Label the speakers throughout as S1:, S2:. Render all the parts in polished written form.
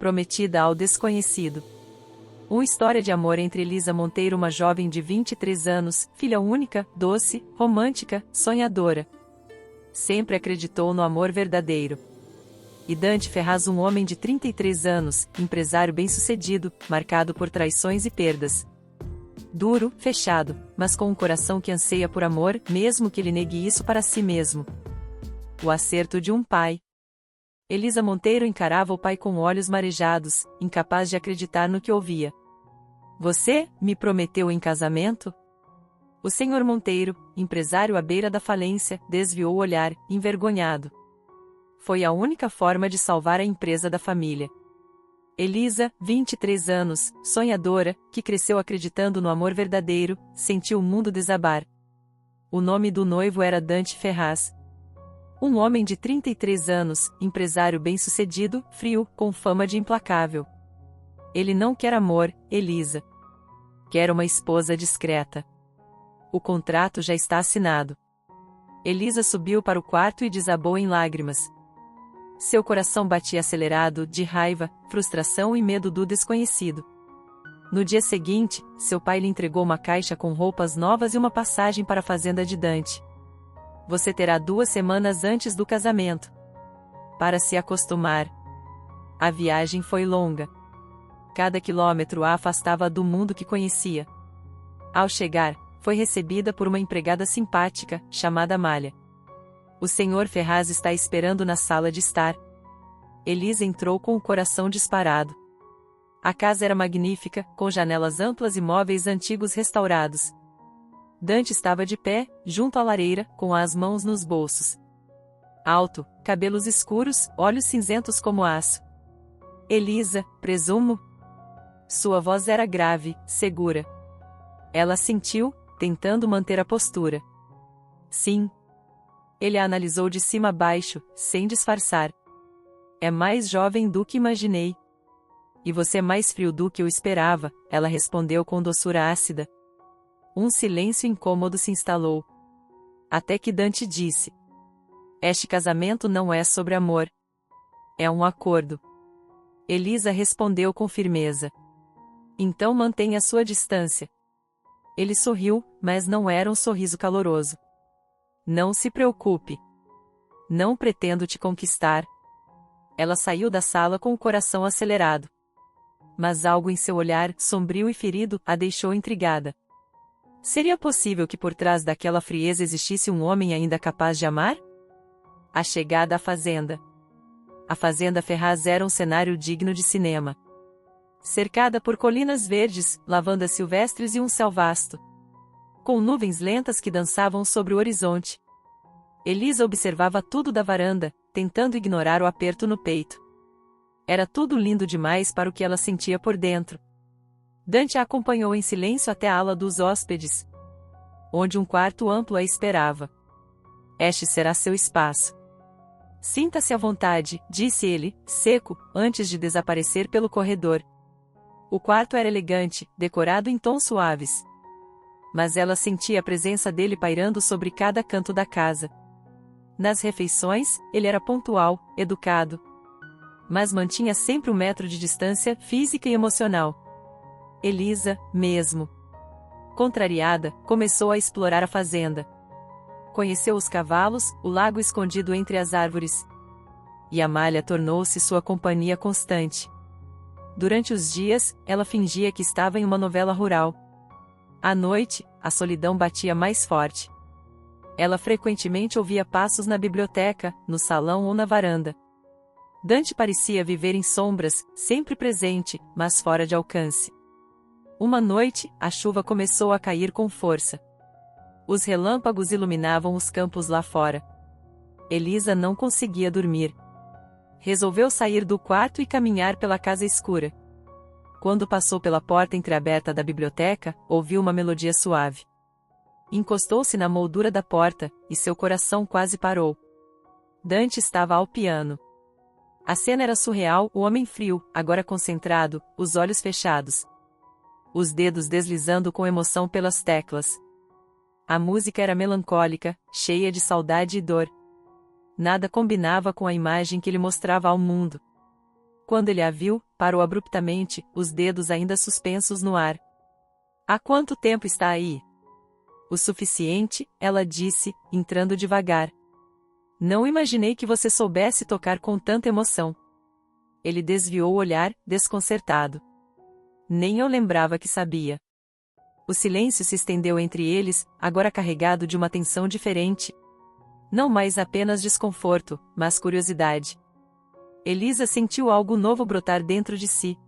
S1: prometida ao desconhecido. Uma história de amor entre Elisa Monteiro, uma jovem de 23 anos, filha única, doce, romântica, sonhadora. Sempre acreditou no amor verdadeiro. E Dante Ferraz, um homem de 33 anos, empresário bem-sucedido, marcado por traições e perdas. Duro, fechado, mas com um coração que anseia por amor, mesmo que ele negue isso para si mesmo. O acerto de um pai. Elisa Monteiro encarava o pai com olhos marejados, incapaz de acreditar no que ouvia. Você me prometeu em casamento? O senhor Monteiro, empresário à beira da falência, desviou o olhar, envergonhado. Foi a única forma de salvar a empresa da família. Elisa, 23 anos, sonhadora, que cresceu acreditando no amor verdadeiro, sentiu o mundo desabar. O nome do noivo era Dante Ferraz. Um homem de 33 anos, empresário bem-sucedido, frio, com fama de implacável. Ele não quer amor, Elisa. Quer uma esposa discreta. O contrato já está assinado. Elisa subiu para o quarto e desabou em lágrimas. Seu coração batia acelerado, de raiva, frustração e medo do desconhecido. No dia seguinte, seu pai lhe entregou uma caixa com roupas novas e uma passagem para a fazenda de Dante. Você terá 2 semanas antes do casamento. Para se acostumar. A viagem foi longa. Cada quilômetro a afastava do mundo que conhecia. Ao chegar, foi recebida por uma empregada simpática, chamada Amália. O senhor Ferraz está esperando na sala de estar. Elisa entrou com o coração disparado. A casa era magnífica, com janelas amplas e móveis antigos restaurados. Dante estava de pé, junto à lareira, com as mãos nos bolsos. Alto, cabelos escuros, olhos cinzentos como aço. Elisa, presumo? Sua voz era grave, segura. Ela assentiu, tentando manter a postura. Sim. Ele a analisou de cima a baixo, sem disfarçar. É mais jovem do que imaginei. E você é mais frio do que eu esperava, ela respondeu com doçura ácida. Um silêncio incômodo se instalou. Até que Dante disse: este casamento não é sobre amor. É um acordo. Elisa respondeu com firmeza. Então mantenha sua distância. Ele sorriu, mas não era um sorriso caloroso. Não se preocupe. Não pretendo te conquistar. Ela saiu da sala com o coração acelerado. Mas algo em seu olhar, sombrio e ferido, a deixou intrigada. Seria possível que por trás daquela frieza existisse um homem ainda capaz de amar? A chegada à fazenda. A fazenda Ferraz era um cenário digno de cinema. Cercada por colinas verdes, lavandas silvestres e um céu vasto. Com nuvens lentas que dançavam sobre o horizonte. Elisa observava tudo da varanda, tentando ignorar o aperto no peito. Era tudo lindo demais para o que ela sentia por dentro. Dante a acompanhou em silêncio até a ala dos hóspedes, onde um quarto amplo a esperava. Este será seu espaço. Sinta-se à vontade, disse ele, seco, antes de desaparecer pelo corredor. O quarto era elegante, decorado em tons suaves. Mas ela sentia a presença dele pairando sobre cada canto da casa. Nas refeições, ele era pontual, educado. Mas mantinha sempre 1 metro de distância física e emocional. Elisa, mesmo contrariada, começou a explorar a fazenda. Conheceu os cavalos, o lago escondido entre as árvores. E Amália tornou-se sua companhia constante. Durante os dias, ela fingia que estava em uma novela rural. À noite, a solidão batia mais forte. Ela frequentemente ouvia passos na biblioteca, no salão ou na varanda. Dante parecia viver em sombras, sempre presente, mas fora de alcance. Uma noite, a chuva começou a cair com força. Os relâmpagos iluminavam os campos lá fora. Elisa não conseguia dormir. Resolveu sair do quarto e caminhar pela casa escura. Quando passou pela porta entreaberta da biblioteca, ouviu uma melodia suave. Encostou-se na moldura da porta, e seu coração quase parou. Dante estava ao piano. A cena era surreal, o homem frio, agora concentrado, os olhos fechados. Os dedos deslizando com emoção pelas teclas. A música era melancólica, cheia de saudade e dor. Nada combinava com a imagem que ele mostrava ao mundo. Quando ele a viu, parou abruptamente, os dedos ainda suspensos no ar. Há quanto tempo está aí? O suficiente, ela disse, entrando devagar. Não imaginei que você soubesse tocar com tanta emoção. Ele desviou o olhar, desconcertado. Nem eu lembrava que sabia. O silêncio se estendeu entre eles, agora carregado de uma tensão diferente. Não mais apenas desconforto, mas curiosidade. Elisa sentiu algo novo brotar dentro de si.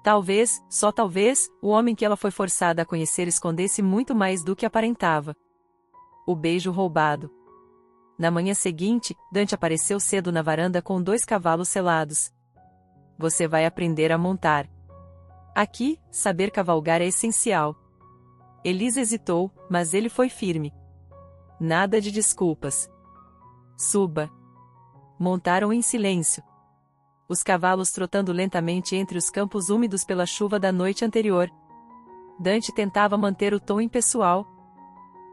S1: Talvez, só talvez, o homem que ela foi forçada a conhecer escondesse muito mais do que aparentava. O beijo roubado. Na manhã seguinte, Dante apareceu cedo na varanda com 2 cavalos selados. Você vai aprender a montar. Aqui, saber cavalgar é essencial. Elisa hesitou, mas ele foi firme. Nada de desculpas. Suba. Montaram em silêncio. Os cavalos trotando lentamente entre os campos úmidos pela chuva da noite anterior. Dante tentava manter o tom impessoal,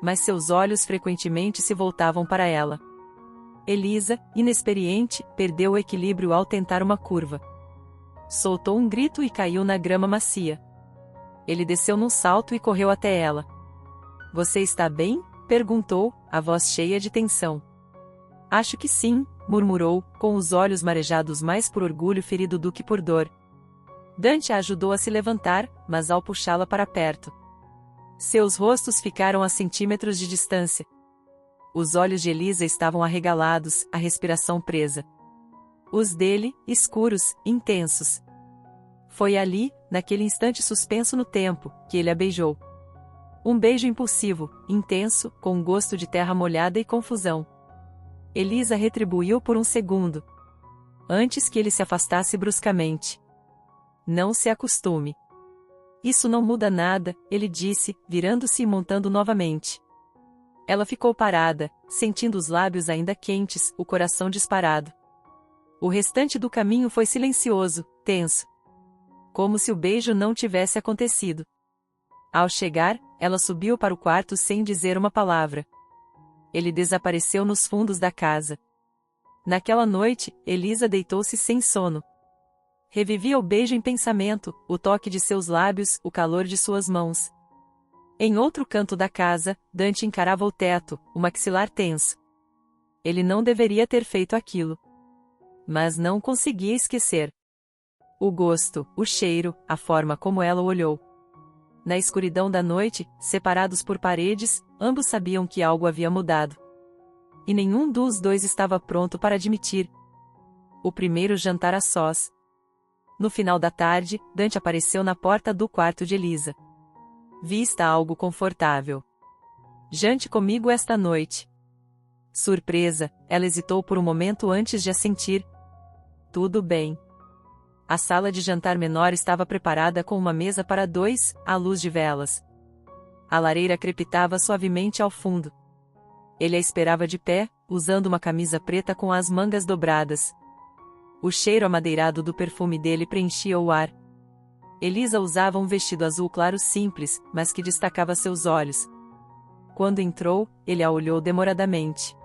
S1: mas seus olhos frequentemente se voltavam para ela. Elisa, inexperiente, perdeu o equilíbrio ao tentar uma curva. Soltou um grito e caiu na grama macia. Ele desceu num salto e correu até ela. Você está bem? Perguntou, a voz cheia de tensão. Acho que sim, murmurou, com os olhos marejados mais por orgulho ferido do que por dor. Dante a ajudou a se levantar, mas ao puxá-la para perto. Seus rostos ficaram a centímetros de distância. Os olhos de Elisa estavam arregalados, a respiração presa. Os dele, escuros, intensos. Foi ali, naquele instante suspenso no tempo, que ele a beijou. Um beijo impulsivo, intenso, com gosto de terra molhada e confusão. Elisa retribuiu por um segundo. Antes que ele se afastasse bruscamente. Não se acostume. Isso não muda nada, ele disse, virando-se e montando novamente. Ela ficou parada, sentindo os lábios ainda quentes, o coração disparado. O restante do caminho foi silencioso, tenso. Como se o beijo não tivesse acontecido. Ao chegar, ela subiu para o quarto sem dizer uma palavra. Ele desapareceu nos fundos da casa. Naquela noite, Elisa deitou-se sem sono. Revivia o beijo em pensamento, o toque de seus lábios, o calor de suas mãos. Em outro canto da casa, Dante encarava o teto, o maxilar tenso. Ele não deveria ter feito aquilo. Mas não conseguia esquecer. O gosto, o cheiro, a forma como ela o olhou. Na escuridão da noite, separados por paredes, ambos sabiam que algo havia mudado. E nenhum dos dois estava pronto para admitir. O primeiro jantar a sós. No final da tarde, Dante apareceu na porta do quarto de Elisa. Vista algo confortável. Jante comigo esta noite. Surpresa, ela hesitou por um momento antes de assentir. Tudo bem. A sala de jantar menor estava preparada com uma mesa para 2, à luz de velas. A lareira crepitava suavemente ao fundo. Ele a esperava de pé, usando uma camisa preta com as mangas dobradas. O cheiro amadeirado do perfume dele preenchia o ar. Elisa usava um vestido azul claro simples, mas que destacava seus olhos. Quando entrou, ele a olhou demoradamente.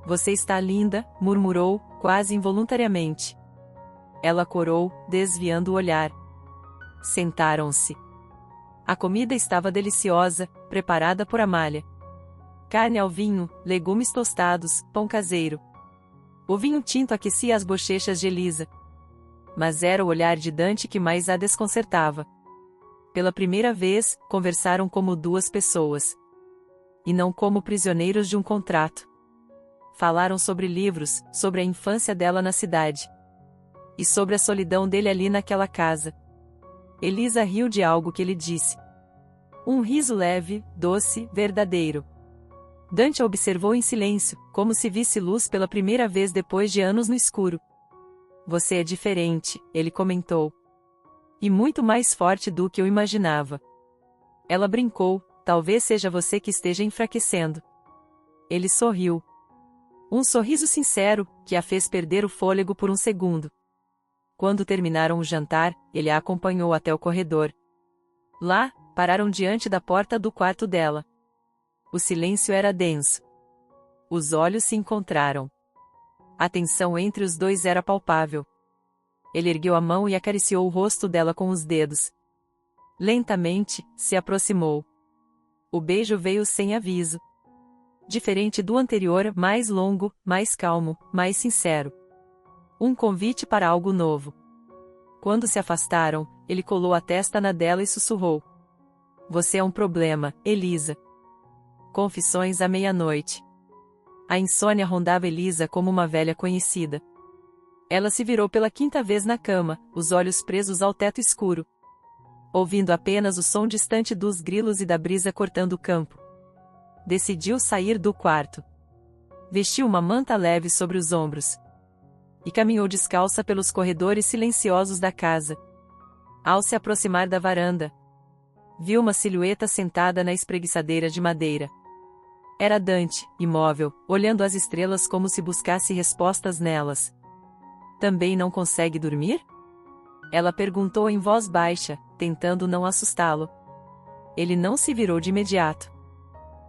S1: Você está linda, murmurou, quase involuntariamente. Ela corou, desviando o olhar. Sentaram-se. A comida estava deliciosa, preparada por Amália. Carne ao vinho, legumes tostados, pão caseiro. O vinho tinto aquecia as bochechas de Elisa. Mas era o olhar de Dante que mais a desconcertava. Pela primeira vez, conversaram como 2 pessoas. E não como prisioneiros de um contrato. Falaram sobre livros, sobre a infância dela na cidade. E sobre a solidão dele ali naquela casa. Elisa riu de algo que ele disse. Um riso leve, doce, verdadeiro. Dante a observou em silêncio, como se visse luz pela primeira vez depois de anos no escuro. Você é diferente, ele comentou. E muito mais forte do que eu imaginava. Ela brincou, talvez seja você que esteja enfraquecendo. Ele sorriu. Um sorriso sincero, que a fez perder o fôlego por um segundo. Quando terminaram o jantar, ele a acompanhou até o corredor. Lá, pararam diante da porta do quarto dela. O silêncio era denso. Os olhos se encontraram. A tensão entre os dois era palpável. Ele ergueu a mão e acariciou o rosto dela com os dedos. Lentamente, se aproximou. O beijo veio sem aviso. Diferente do anterior, mais longo, mais calmo, mais sincero. Um convite para algo novo. Quando se afastaram, ele colou a testa na dela e sussurrou: "Você é um problema, Elisa." Confissões à meia-noite. A insônia rondava Elisa como uma velha conhecida. Ela se virou pela quinta vez na cama, os olhos presos ao teto escuro, ouvindo apenas o som distante dos grilos e da brisa cortando o campo. Decidiu sair do quarto. Vestiu uma manta leve sobre os ombros e caminhou descalça pelos corredores silenciosos da casa. Ao se aproximar da varanda, viu uma silhueta sentada na espreguiçadeira de madeira. Era Dante, imóvel, olhando as estrelas como se buscasse respostas nelas. "Também não consegue dormir?" Ela perguntou em voz baixa, tentando não assustá-lo. Ele não se virou de imediato.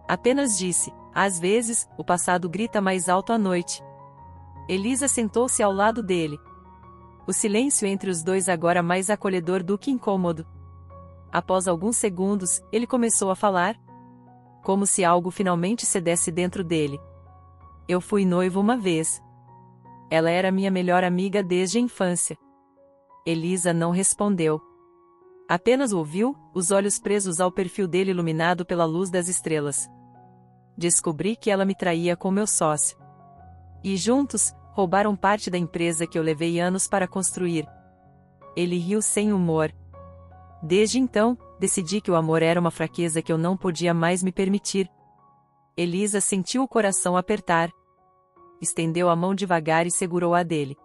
S1: Apenas disse: "Às vezes, o passado grita mais alto à noite." Elisa sentou-se ao lado dele. O silêncio entre os dois agora mais acolhedor do que incômodo. Após alguns segundos, ele começou a falar, como se algo finalmente cedesse dentro dele. "Eu fui noivo uma vez. Ela era minha melhor amiga desde a infância." Elisa não respondeu. Apenas ouviu, os olhos presos ao perfil dele iluminado pela luz das estrelas. "Descobri que ela me traía com meu sócio. E juntos, roubaram parte da empresa que eu levei anos para construir." Ele riu sem humor. "Desde então, decidi que o amor era uma fraqueza que eu não podia mais me permitir." Elisa sentiu o coração apertar. Estendeu a mão devagar e segurou a dele.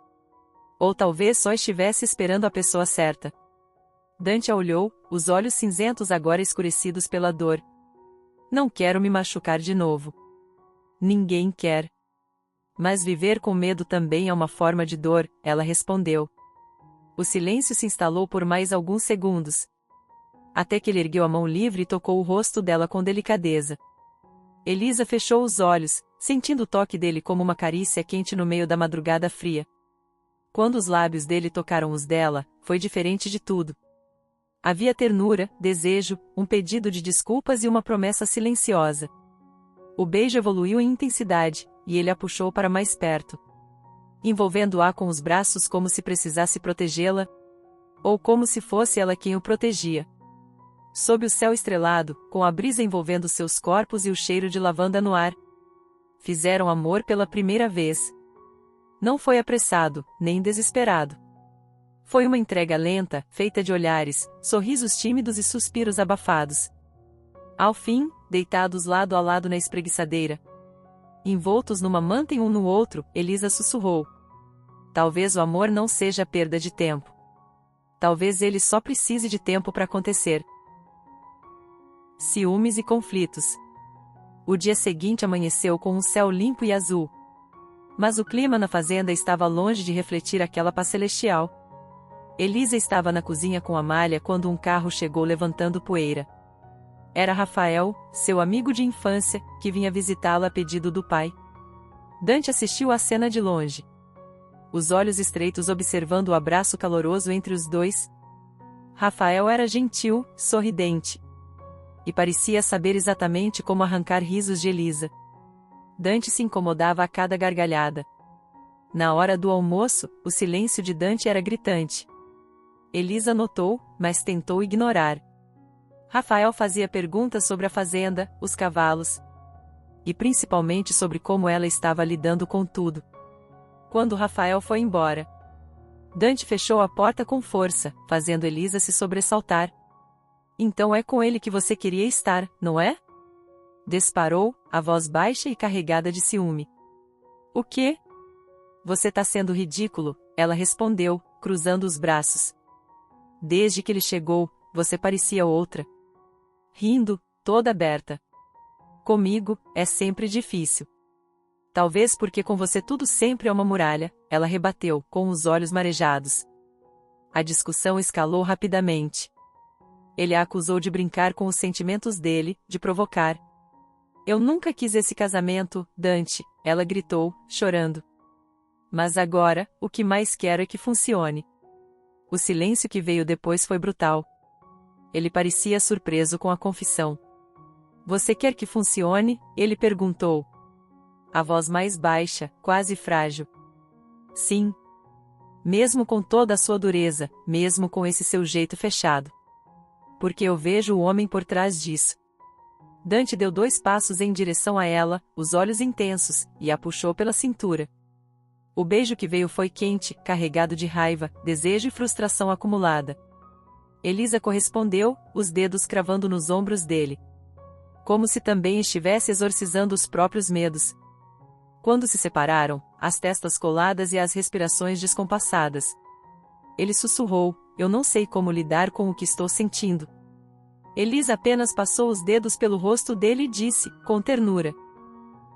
S1: Ou talvez só estivesse esperando a pessoa certa. Dante a olhou, os olhos cinzentos agora escurecidos pela dor. "Não quero me machucar de novo." "Ninguém quer. Mas viver com medo também é uma forma de dor," ela respondeu. O silêncio se instalou por mais alguns segundos, até que ele ergueu a mão livre e tocou o rosto dela com delicadeza. Elisa fechou os olhos, sentindo o toque dele como uma carícia quente no meio da madrugada fria. Quando os lábios dele tocaram os dela, foi diferente de tudo. Havia ternura, desejo, um pedido de desculpas e uma promessa silenciosa. O beijo evoluiu em intensidade, e ele a puxou para mais perto, envolvendo-a com os braços como se precisasse protegê-la, ou como se fosse ela quem o protegia. Sob o céu estrelado, com a brisa envolvendo seus corpos e o cheiro de lavanda no ar, fizeram amor pela primeira vez. Não foi apressado, nem desesperado. Foi uma entrega lenta, feita de olhares, sorrisos tímidos e suspiros abafados. Ao fim, deitados lado a lado na espreguiçadeira, envoltos numa manta e um no outro, Elisa sussurrou: "Talvez o amor não seja perda de tempo. Talvez ele só precise de tempo para acontecer." Ciúmes e conflitos. O dia seguinte amanheceu com um céu limpo e azul. Mas o clima na fazenda estava longe de refletir aquela paz celestial. Elisa estava na cozinha com Amália quando um carro chegou levantando poeira. Era Rafael, seu amigo de infância, que vinha visitá-la a pedido do pai. Dante assistiu à cena de longe, os olhos estreitos observando o abraço caloroso entre os dois. Rafael era gentil, sorridente, e parecia saber exatamente como arrancar risos de Elisa. Dante se incomodava a cada gargalhada. Na hora do almoço, o silêncio de Dante era gritante. Elisa notou, mas tentou ignorar. Rafael fazia perguntas sobre a fazenda, os cavalos, e principalmente sobre como ela estava lidando com tudo. Quando Rafael foi embora, Dante fechou a porta com força, fazendo Elisa se sobressaltar. "Então é com ele que você queria estar, não é?" Disparou, a voz baixa e carregada de ciúme. "O quê?" "Você tá sendo ridículo," ela respondeu, cruzando os braços. "Desde que ele chegou, você parecia outra." Rindo, toda aberta. "Comigo, é sempre difícil." "Talvez porque com você tudo sempre é uma muralha," ela rebateu, com os olhos marejados. A discussão escalou rapidamente. Ele a acusou de brincar com os sentimentos dele, de provocar. "Eu nunca quis esse casamento, Dante," ela gritou, chorando. "Mas agora, o que mais quero é que funcione." O silêncio que veio depois foi brutal. Ele parecia surpreso com a confissão. Você quer que funcione? Ele perguntou. A voz mais baixa, quase frágil. Sim. Mesmo com toda a sua dureza, mesmo com esse seu jeito fechado. Porque eu vejo o homem por trás disso. Dante deu 2 passos em direção a ela, os olhos intensos, e a puxou pela cintura. O beijo que veio foi quente, carregado de raiva, desejo e frustração acumulada. Elisa correspondeu, os dedos cravando nos ombros dele. Como se também estivesse exorcizando os próprios medos. Quando se separaram, as testas coladas e as respirações descompassadas. Ele sussurrou, eu não sei como lidar com o que estou sentindo. Elisa apenas passou os dedos pelo rosto dele e disse, com ternura.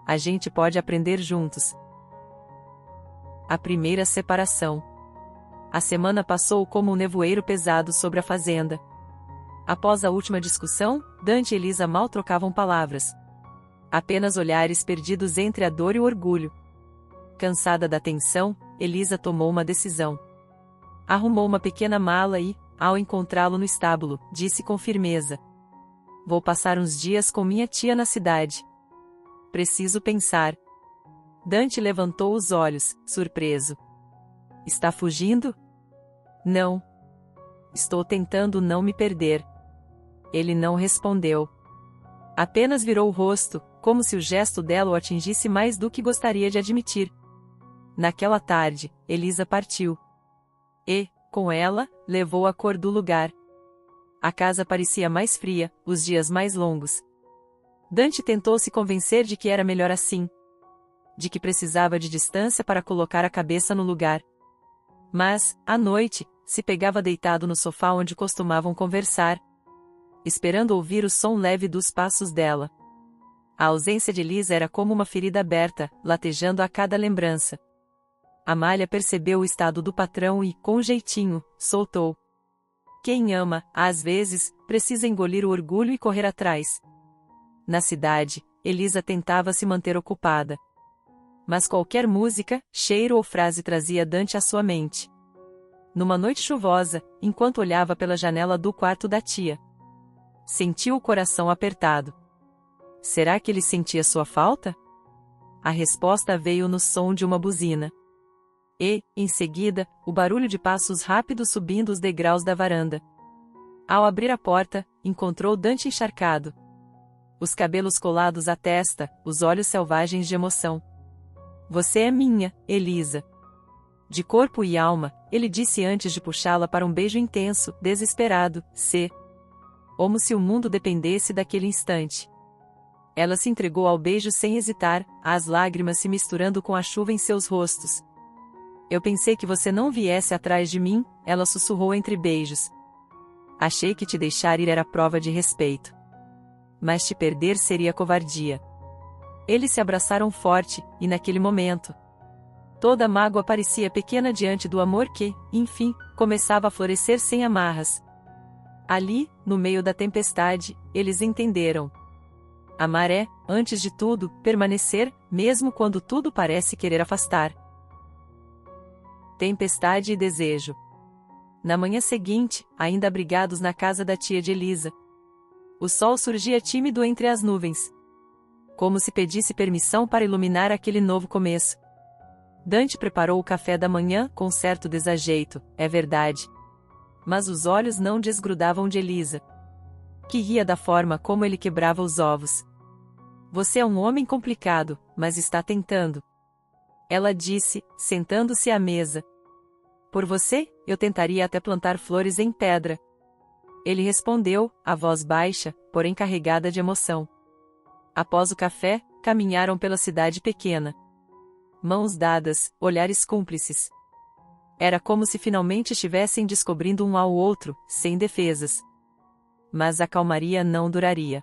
S1: A gente pode aprender juntos. A primeira separação. A semana passou como um nevoeiro pesado sobre a fazenda. Após a última discussão, Dante e Elisa mal trocavam palavras. Apenas olhares perdidos entre a dor e o orgulho. Cansada da tensão, Elisa tomou uma decisão. Arrumou uma pequena mala e, ao encontrá-lo no estábulo, disse com firmeza. Vou passar uns dias com minha tia na cidade. Preciso pensar. Dante levantou os olhos, surpreso. Está fugindo? Não. Estou tentando não me perder. Ele não respondeu. Apenas virou o rosto, como se o gesto dela o atingisse mais do que gostaria de admitir. Naquela tarde, Elisa partiu. E, com ela, levou a cor do lugar. A casa parecia mais fria, os dias mais longos. Dante tentou se convencer de que era melhor assim. De que precisava de distância para colocar a cabeça no lugar. Mas, à noite, se pegava deitado no sofá onde costumavam conversar, esperando ouvir o som leve dos passos dela. A ausência de Elisa era como uma ferida aberta, latejando a cada lembrança. Amália percebeu o estado do patrão e, com jeitinho, soltou. Quem ama, às vezes, precisa engolir o orgulho e correr atrás. Na cidade, Elisa tentava se manter ocupada. Mas qualquer música, cheiro ou frase trazia Dante à sua mente. Numa noite chuvosa, enquanto olhava pela janela do quarto da tia, sentiu o coração apertado. Será que ele sentia sua falta? A resposta veio no som de uma buzina. E, em seguida, o barulho de passos rápidos subindo os degraus da varanda. Ao abrir a porta, encontrou Dante encharcado. Os cabelos colados à testa, os olhos selvagens de emoção. Você é minha, Elisa. De corpo e alma, ele disse antes de puxá-la para um beijo intenso, desesperado, como se o mundo dependesse daquele instante. Ela se entregou ao beijo sem hesitar, as lágrimas se misturando com a chuva em seus rostos. Eu pensei que você não viesse atrás de mim, ela sussurrou entre beijos. Achei que te deixar ir era prova de respeito. Mas te perder seria covardia. Eles se abraçaram forte, e naquele momento, toda a mágoa parecia pequena diante do amor que, enfim, começava a florescer sem amarras. Ali, no meio da tempestade, eles entenderam. Amar é, antes de tudo, permanecer, mesmo quando tudo parece querer afastar. Tempestade e desejo. Na manhã seguinte, ainda abrigados na casa da tia de Elisa, o sol surgia tímido entre as nuvens. Como se pedisse permissão para iluminar aquele novo começo. Dante preparou o café da manhã com certo desajeito, é verdade. Mas os olhos não desgrudavam de Elisa, que ria da forma como ele quebrava os ovos. Você é um homem complicado, mas está tentando. Ela disse, sentando-se à mesa. Por você, eu tentaria até plantar flores em pedra. Ele respondeu, a voz baixa, porém carregada de emoção. Após o café, caminharam pela cidade pequena. Mãos dadas, olhares cúmplices. Era como se finalmente estivessem descobrindo um ao outro, sem defesas. Mas a calmaria não duraria.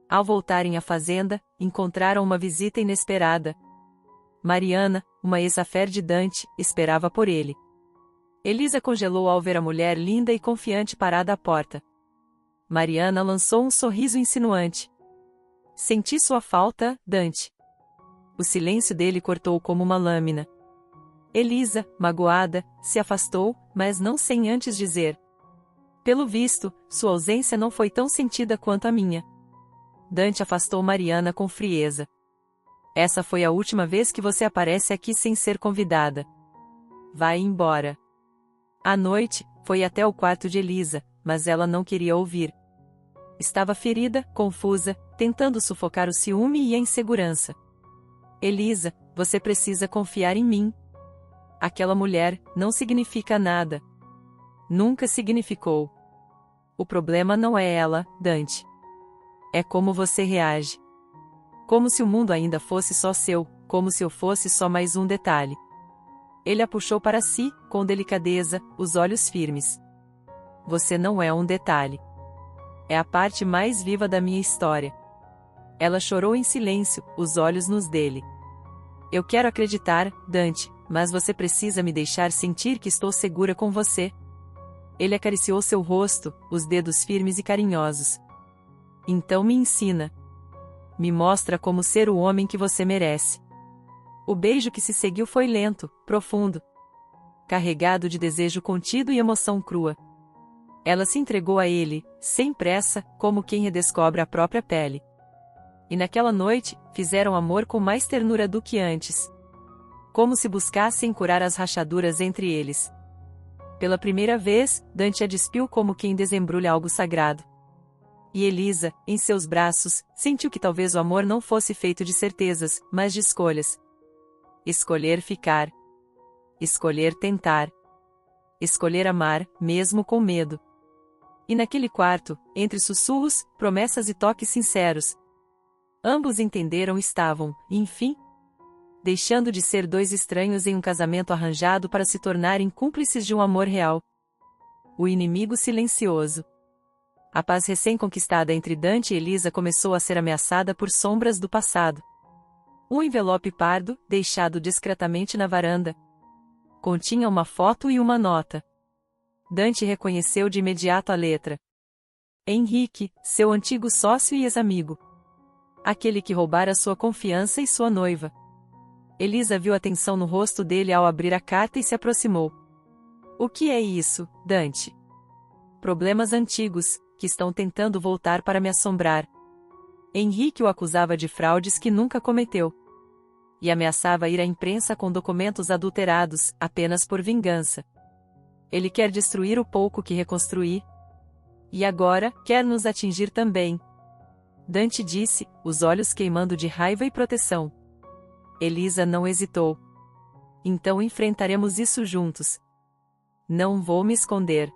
S1: Ao voltarem à fazenda, encontraram uma visita inesperada. Mariana, uma ex-affair de Dante, esperava por ele. Elisa congelou ao ver a mulher linda e confiante parada à porta. Mariana lançou um sorriso insinuante. Senti sua falta, Dante. O silêncio dele cortou como uma lâmina. Elisa, magoada, se afastou, mas não sem antes dizer: pelo visto, sua ausência não foi tão sentida quanto a minha. Dante afastou Mariana com frieza. Essa foi a última vez que você aparece aqui sem ser convidada. Vai embora. À noite, foi até o quarto de Elisa, mas ela não queria ouvir. Estava ferida, confusa, tentando sufocar o ciúme e a insegurança. Elisa, você precisa confiar em mim. Aquela mulher não significa nada. Nunca significou. O problema não é ela, Dante. É como você reage. Como se o mundo ainda fosse só seu, como se eu fosse só mais um detalhe. Ele a puxou para si, com delicadeza, os olhos firmes. Você não é um detalhe. É a parte mais viva da minha história. Ela chorou em silêncio, os olhos nos dele. Eu quero acreditar, Dante, mas você precisa me deixar sentir que estou segura com você. Ele acariciou seu rosto, os dedos firmes e carinhosos. Então me ensina. Me mostra como ser o homem que você merece. O beijo que se seguiu foi lento, profundo. Carregado de desejo contido e emoção crua. Ela se entregou a ele, sem pressa, como quem redescobre a própria pele. E naquela noite, fizeram amor com mais ternura do que antes. Como se buscassem curar as rachaduras entre eles. Pela primeira vez, Dante a despiu como quem desembrulha algo sagrado. E Elisa, em seus braços, sentiu que talvez o amor não fosse feito de certezas, mas de escolhas. Escolher ficar. Escolher tentar. Escolher amar, mesmo com medo. E naquele quarto, entre sussurros, promessas e toques sinceros, ambos entenderam estavam, enfim, deixando de ser dois estranhos em um casamento arranjado para se tornarem cúmplices de um amor real. O inimigo silencioso. A paz recém-conquistada entre Dante e Elisa começou a ser ameaçada por sombras do passado. Um envelope pardo, deixado discretamente na varanda, continha uma foto e uma nota. Dante reconheceu de imediato a letra. Henrique, seu antigo sócio e ex-amigo. Aquele que roubara sua confiança e sua noiva. Elisa viu a tensão no rosto dele ao abrir a carta e se aproximou. O que é isso, Dante? Problemas antigos, que estão tentando voltar para me assombrar. Henrique o acusava de fraudes que nunca cometeu. E ameaçava ir à imprensa com documentos adulterados, apenas por vingança. Ele quer destruir o pouco que reconstruí. E agora, quer nos atingir também. Dante disse, os olhos queimando de raiva e proteção. Elisa não hesitou. Então enfrentaremos isso juntos. Não vou me esconder.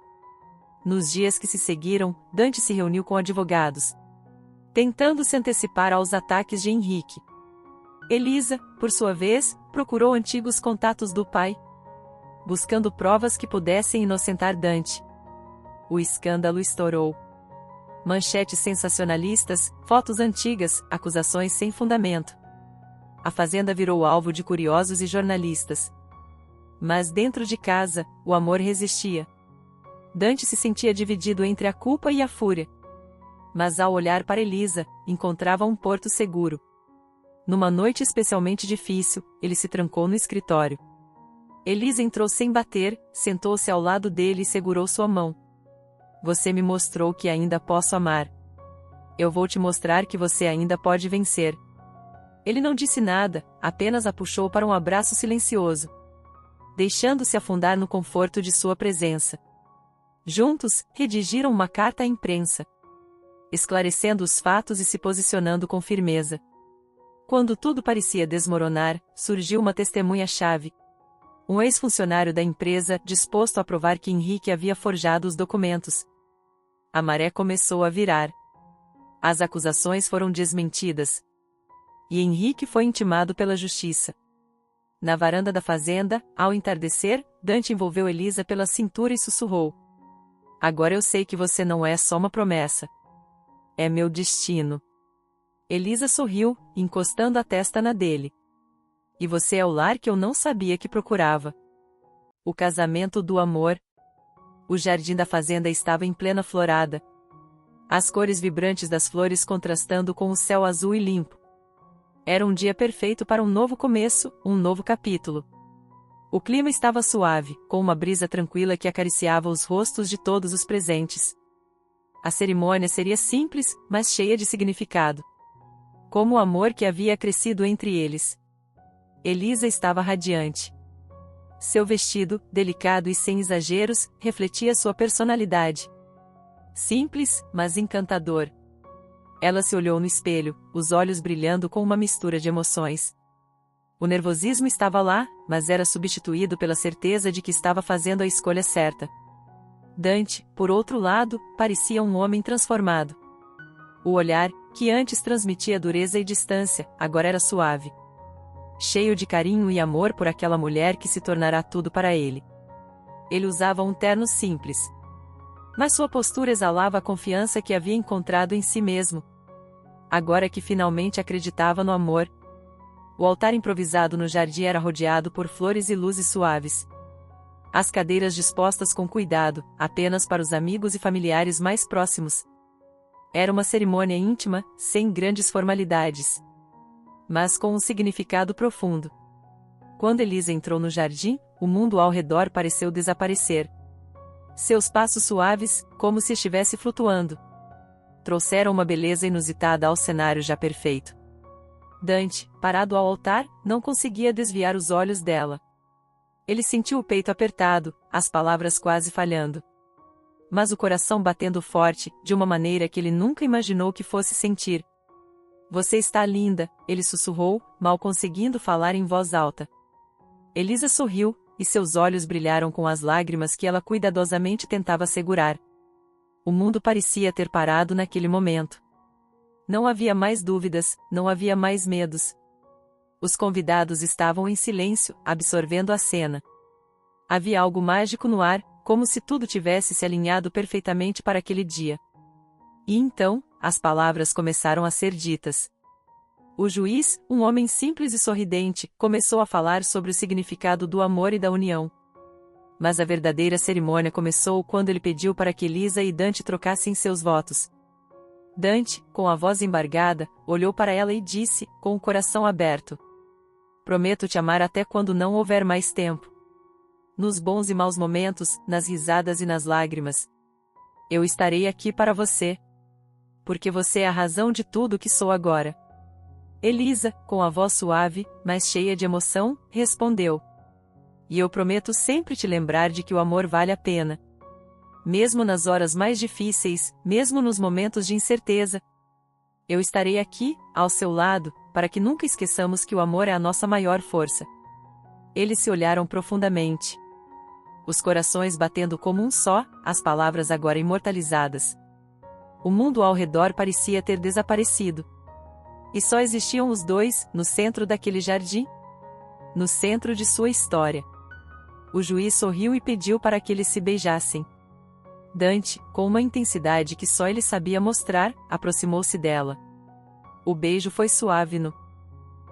S1: Nos dias que se seguiram, Dante se reuniu com advogados, tentando se antecipar aos ataques de Henrique. Elisa, por sua vez, procurou antigos contatos do pai, buscando provas que pudessem inocentar Dante. O escândalo estourou. Manchetes sensacionalistas, fotos antigas, acusações sem fundamento. A fazenda virou alvo de curiosos e jornalistas. Mas dentro de casa, o amor resistia. Dante se sentia dividido entre a culpa e a fúria. Mas ao olhar para Elisa, encontrava um porto seguro. Numa noite especialmente difícil, ele se trancou no escritório. Elisa entrou sem bater, sentou-se ao lado dele e segurou sua mão. Você me mostrou que ainda posso amar. Eu vou te mostrar que você ainda pode vencer. Ele não disse nada, apenas a puxou para um abraço silencioso, deixando-se afundar no conforto de sua presença. Juntos, redigiram uma carta à imprensa, esclarecendo os fatos e se posicionando com firmeza. Quando tudo parecia desmoronar, surgiu uma testemunha-chave. Um ex-funcionário da empresa, disposto a provar que Henrique havia forjado os documentos. A maré começou a virar. As acusações foram desmentidas. E Henrique foi intimado pela justiça. Na varanda da fazenda, ao entardecer, Dante envolveu Elisa pela cintura e sussurrou. Agora eu sei que você não é só uma promessa. É meu destino. Elisa sorriu, encostando a testa na dele. E você é o lar que eu não sabia que procurava. O casamento do amor. O jardim da fazenda estava em plena florada. As cores vibrantes das flores contrastando com o céu azul e limpo. Era um dia perfeito para um novo começo, um novo capítulo. O clima estava suave, com uma brisa tranquila que acariciava os rostos de todos os presentes. A cerimônia seria simples, mas cheia de significado. Como o amor que havia crescido entre eles. Elisa estava radiante. Seu vestido, delicado e sem exageros, refletia sua personalidade. Simples, mas encantador. Ela se olhou no espelho, os olhos brilhando com uma mistura de emoções. O nervosismo estava lá, mas era substituído pela certeza de que estava fazendo a escolha certa. Dante, por outro lado, parecia um homem transformado. O olhar, que antes transmitia dureza e distância, agora era suave. Cheio de carinho e amor por aquela mulher que se tornará tudo para ele. Ele usava um terno simples. Mas sua postura exalava a confiança que havia encontrado em si mesmo. Agora que finalmente acreditava no amor. O altar improvisado no jardim era rodeado por flores e luzes suaves. As cadeiras dispostas com cuidado, apenas para os amigos e familiares mais próximos. Era uma cerimônia íntima, sem grandes formalidades. Mas com um significado profundo. Quando Elisa entrou no jardim, o mundo ao redor pareceu desaparecer. Seus passos suaves, como se estivesse flutuando, trouxeram uma beleza inusitada ao cenário já perfeito. Dante, parado ao altar, não conseguia desviar os olhos dela. Ele sentiu o peito apertado, as palavras quase falhando. Mas o coração batendo forte, de uma maneira que ele nunca imaginou que fosse sentir. Você está linda, ele sussurrou, mal conseguindo falar em voz alta. Elisa sorriu, e seus olhos brilharam com as lágrimas que ela cuidadosamente tentava segurar. O mundo parecia ter parado naquele momento. Não havia mais dúvidas, não havia mais medos. Os convidados estavam em silêncio, absorvendo a cena. Havia algo mágico no ar, como se tudo tivesse se alinhado perfeitamente para aquele dia. E então, as palavras começaram a ser ditas. O juiz, um homem simples e sorridente, começou a falar sobre o significado do amor e da união. Mas a verdadeira cerimônia começou quando ele pediu para que Elisa e Dante trocassem seus votos. Dante, com a voz embargada, olhou para ela e disse, com o coração aberto: prometo te amar até quando não houver mais tempo. Nos bons e maus momentos, nas risadas e nas lágrimas. Eu estarei aqui para você. Porque você é a razão de tudo que sou agora. Elisa, com a voz suave, mas cheia de emoção, respondeu: e eu prometo sempre te lembrar de que o amor vale a pena. Mesmo nas horas mais difíceis, mesmo nos momentos de incerteza. Eu estarei aqui, ao seu lado, para que nunca esqueçamos que o amor é a nossa maior força. Eles se olharam profundamente. Os corações batendo como um só, as palavras agora imortalizadas. O mundo ao redor parecia ter desaparecido. E só existiam os dois, no centro daquele jardim. No centro de sua história. O juiz sorriu e pediu para que eles se beijassem. Dante, com uma intensidade que só ele sabia mostrar, aproximou-se dela. O beijo foi suave no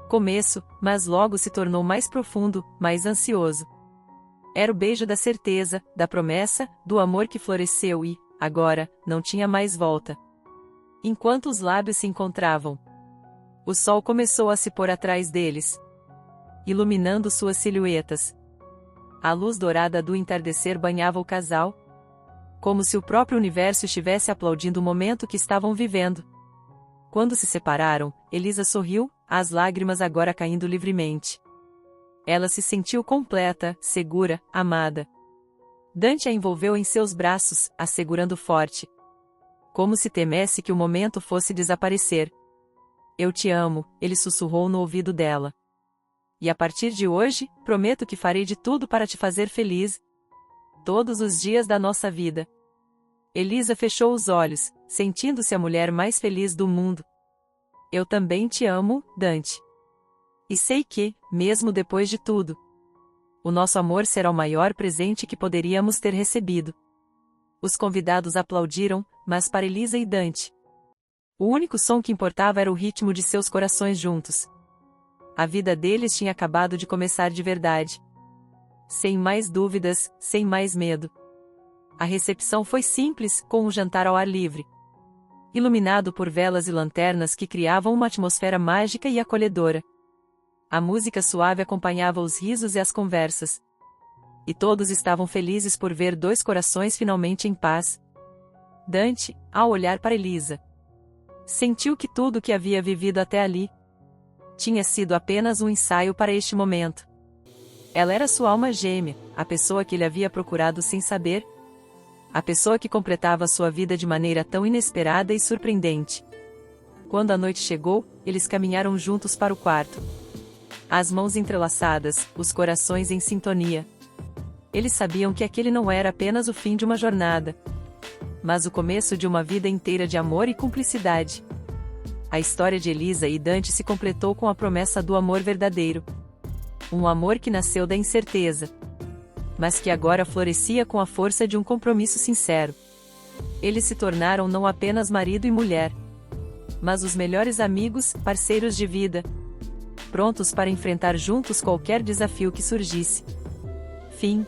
S1: começo, mas logo se tornou mais profundo, mais ansioso. Era o beijo da certeza, da promessa, do amor que floresceu e, agora, não tinha mais volta. Enquanto os lábios se encontravam, o sol começou a se pôr atrás deles, iluminando suas silhuetas. A luz dourada do entardecer banhava o casal, como se o próprio universo estivesse aplaudindo o momento que estavam vivendo. Quando se separaram, Elisa sorriu, as lágrimas agora caindo livremente. Ela se sentiu completa, segura, amada. Dante a envolveu em seus braços, a segurando forte. Como se temesse que o momento fosse desaparecer. Eu te amo, ele sussurrou no ouvido dela. E a partir de hoje, prometo que farei de tudo para te fazer feliz. Todos os dias da nossa vida. Elisa fechou os olhos, sentindo-se a mulher mais feliz do mundo. Eu também te amo, Dante. E sei que, mesmo depois de tudo, o nosso amor será o maior presente que poderíamos ter recebido. Os convidados aplaudiram, mas para Elisa e Dante, o único som que importava era o ritmo de seus corações juntos. A vida deles tinha acabado de começar de verdade. Sem mais dúvidas, sem mais medo. A recepção foi simples, com um jantar ao ar livre. Iluminado por velas e lanternas que criavam uma atmosfera mágica e acolhedora. A música suave acompanhava os risos e as conversas. e todos estavam felizes por ver dois corações finalmente em paz. Dante, ao olhar para Elisa, sentiu que tudo o que havia vivido até ali tinha sido apenas um ensaio para este momento. Ela era sua alma gêmea, a pessoa que ele havia procurado sem saber, a pessoa que completava sua vida de maneira tão inesperada e surpreendente. Quando a noite chegou, eles caminharam juntos para o quarto. As mãos entrelaçadas, os corações em sintonia. Eles sabiam que aquele não era apenas o fim de uma jornada, mas o começo de uma vida inteira de amor e cumplicidade. A história de Elisa e Dante se completou com a promessa do amor verdadeiro. Um amor que nasceu da incerteza, mas que agora florescia com a força de um compromisso sincero. Eles se tornaram não apenas marido e mulher, mas os melhores amigos, parceiros de vida, prontos para enfrentar juntos qualquer desafio que surgisse. Fim.